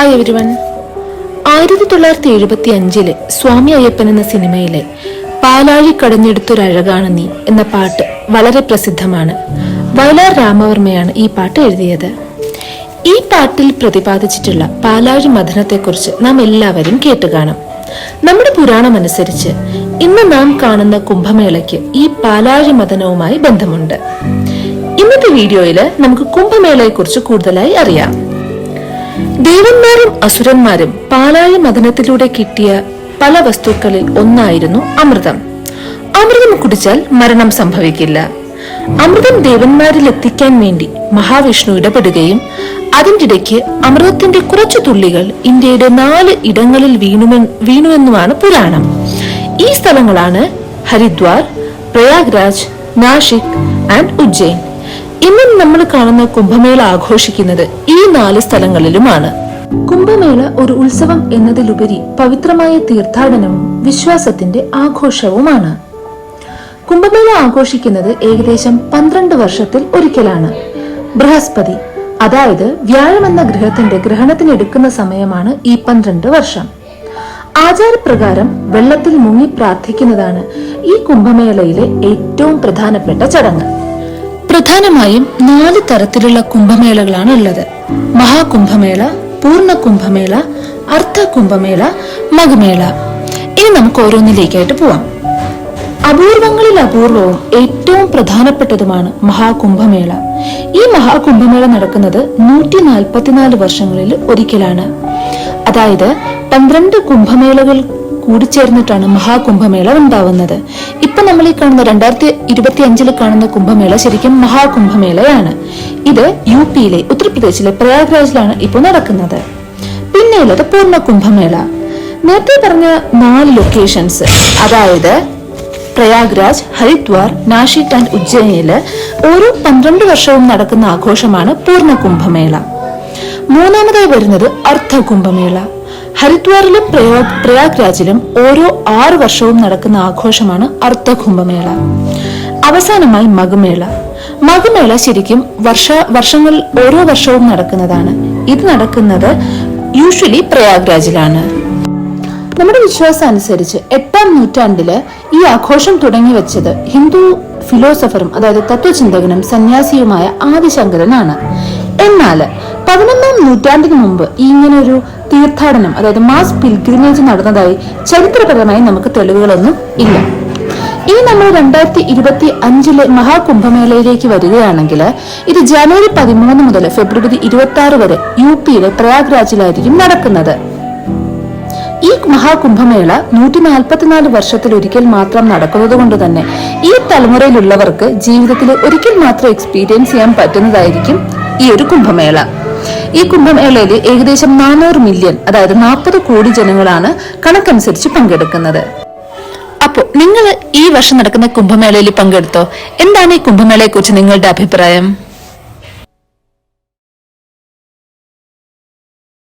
Hi everyone. 1975 സ്വാമി അയ്യപ്പൻ എന്ന സിനിമയിലെ പാലാഴി കടഞ്ഞെടുത്തൊരഴകാണ് നീ എന്ന പാട്ട് വളരെ പ്രസിദ്ധമാണ്. വയലാർ രാമവർമ്മയാണ് ഈ പാട്ട് എഴുതിയത്. ഈ പാട്ടിൽ പ്രതിപാദിച്ചിട്ടുള്ള പാലാഴി മഥനത്തെക്കുറിച്ച് നാം എല്ലാവരും കേട്ടുകാണും. നമ്മുടെ പുരാണം അനുസരിച്ച് ഇന്ന് നാം കാണുന്ന കുംഭമേളയ്ക്ക് ഈ പാലാഴി മഥനവുമായി ബന്ധമുണ്ട്. ഇന്നത്തെ വീഡിയോയില് നമുക്ക് കുംഭമേളയെ കുറിച്ച് കൂടുതലായി അറിയാം. ദേവന്മാരും അസുരന്മാരും പാലാഴി മഥനത്തിലൂടെ കിട്ടിയ പല വസ്തുക്കളിൽ ഒന്നായിരുന്നു അമൃതം. അമൃതം കുടിച്ചാൽ മരണം സംഭവിക്കില്ല. അമൃതം ദേവന്മാരിൽ എത്തിക്കാൻ വേണ്ടി മഹാവിഷ്ണു ഇടപെടുകയും അതിൻ്റെ ഇടയ്ക്ക് അമൃതത്തിന്റെ കുറച്ചു തുള്ളികൾ ഇന്ത്യയുടെ 4 ഇടങ്ങളിൽ വീണുവെന്നുമാണ് പുരാണം. ഈ സ്ഥലങ്ങളാണ് ഹരിദ്വാർ, പ്രയാഗ്രാജ്, നാഷിക് ആൻഡ് ഉജ്ജയിൻ. ഇന്നും നമ്മൾ കാണുന്ന കുംഭമേള ആഘോഷിക്കുന്നത് ഈ 4 സ്ഥലങ്ങളിലുമാണ്. കുംഭമേള ഒരു ഉത്സവം എന്നതിലുപരി പവിത്രമായ തീർത്ഥാടനവും വിശ്വാസത്തിന്റെ ആഘോഷവുമാണ്. കുംഭമേള ആഘോഷിക്കുന്നത് ഏകദേശം 12 വർഷത്തിൽ ഒരിക്കലാണ്. ബൃഹസ്പതി, അതായത് വ്യാഴം എന്ന ഗ്രഹത്തിന്റെ ഗ്രഹണത്തിനെടുക്കുന്ന സമയമാണ് ഈ 12 വർഷം. ആചാരപ്രകാരം വെള്ളത്തിൽ മുങ്ങി പ്രാർത്ഥിക്കുന്നതാണ് ഈ കുംഭമേളയിലെ ഏറ്റവും പ്രധാനപ്പെട്ട ചടങ്ങ്. പ്രധാനമായും 4 തരത്തിലുള്ള കുംഭമേളകളാണ് ഉള്ളത്: മഹാകുംഭമേള, പൂർണ്ണ കുംഭമേള, അർദ്ധ കുംഭമേള, മഘമേള. ഇനി നമുക്ക് ഓരോന്നിലേക്കായിട്ട് പോവാം. അപൂർവങ്ങളിൽ അപൂർവവും ഏറ്റവും പ്രധാനപ്പെട്ടതുമാണ് മഹാകുംഭമേള. ഈ മഹാകുംഭമേള നടക്കുന്നത് 144 വർഷങ്ങളിൽ ഒരിക്കലാണ്. അതായത് 12 കുംഭമേളകൾ കൂടിച്ചേർന്നിട്ടാണ് മഹാകുംഭമേള ഉണ്ടാവുന്നത്. ഇപ്പൊ നമ്മൾ ഈ കാണുന്ന 2025 കാണുന്ന കുംഭമേള ശരിക്കും മഹാകുംഭമേളയാണ്. ഇത് യുപിയിലെ ഉത്തർപ്രദേശിലെ പ്രയാഗ്രാജിലാണ് ഇപ്പോൾ നടക്കുന്നത്. പിന്നെയുള്ളത് പൂർണ്ണ കുംഭമേള. നേരത്തെ പറഞ്ഞ 4 ലൊക്കേഷൻസ്, അതായത് പ്രയാഗ്രാജ്, ഹരിദ്വാർ, നാഷിക് ആൻഡ് ഉജ്ജയിനില് ഓരോ 12 വർഷവും നടക്കുന്ന ആഘോഷമാണ് പൂർണ്ണ കുംഭമേള. മൂന്നാമതായി വരുന്നത് അർദ്ധ കുംഭമേള. ഹരിദ്വാറിലും പ്രയാഗ്രാജിലും ഓരോ 6 വർഷവും നടക്കുന്ന ആഘോഷമാണ് അർദ്ധ കുംഭമേള. അവസാനമായി മഘമേള. മഘമേള ശരിക്കും വർഷങ്ങൾ ഓരോ വർഷവും നടക്കുന്നതാണ്. ഇത് നടക്കുന്നത് യൂഷ്വലി പ്രയാഗ്രാജിലാണ്. നമ്മുടെ വിശ്വാസം അനുസരിച്ച് 8ാം നൂറ്റാണ്ടില് ഈ ആഘോഷം തുടങ്ങി വെച്ചത് ഹിന്ദു ഫിലോസഫറും അതായത് തത്വചിന്തകനും സന്യാസിയുമായ ആദിശങ്കരനാണ്. എന്നാൽ 11ാം നൂറ്റാണ്ടിന് മുമ്പ് ഇങ്ങനെ ഒരു തീർത്ഥാടനം, അതായത് മാസ് പിൽഗ്രിമേജ് നടന്നതായി ചരിത്രപരമായി നമുക്ക് തെളിവുകളൊന്നും ഇല്ല. ഇനി നമ്മൾ 2025 മഹാകുംഭമേളയിലേക്ക് വരികയാണെങ്കിൽ ഇത് ജനുവരി 13 മുതൽ ഫെബ്രുവരി 26 വരെ യുപിയിലെ പ്രയാഗ്രാജിലായിരിക്കും നടക്കുന്നത്. ഈ മഹാകുംഭമേള 144 വർഷത്തിൽ ഒരിക്കൽ മാത്രം നടക്കുന്നത് കൊണ്ട് തന്നെ ഈ തലമുറയിലുള്ളവർക്ക് ജീവിതത്തിൽ ഒരിക്കൽ മാത്രം എക്സ്പീരിയൻസ് ചെയ്യാൻ പറ്റുന്നതായിരിക്കും ഈ ഒരു കുംഭമേള. ഈ കുംഭമേളയിൽ ഏകദേശം 400 മില്യൺ, അതായത് 40 കോടി ജനങ്ങളാണ് കണക്കനുസരിച്ച് പങ്കെടുക്കുന്നത്. അപ്പോൾ നിങ്ങൾ ഈ വർഷം നടക്കുന്ന കുംഭമേളയിൽ പങ്കെടുത്തോ? എന്താണ് ഈ കുംഭമേളയെ കുറിച്ച് നിങ്ങളുടെ അഭിപ്രായം?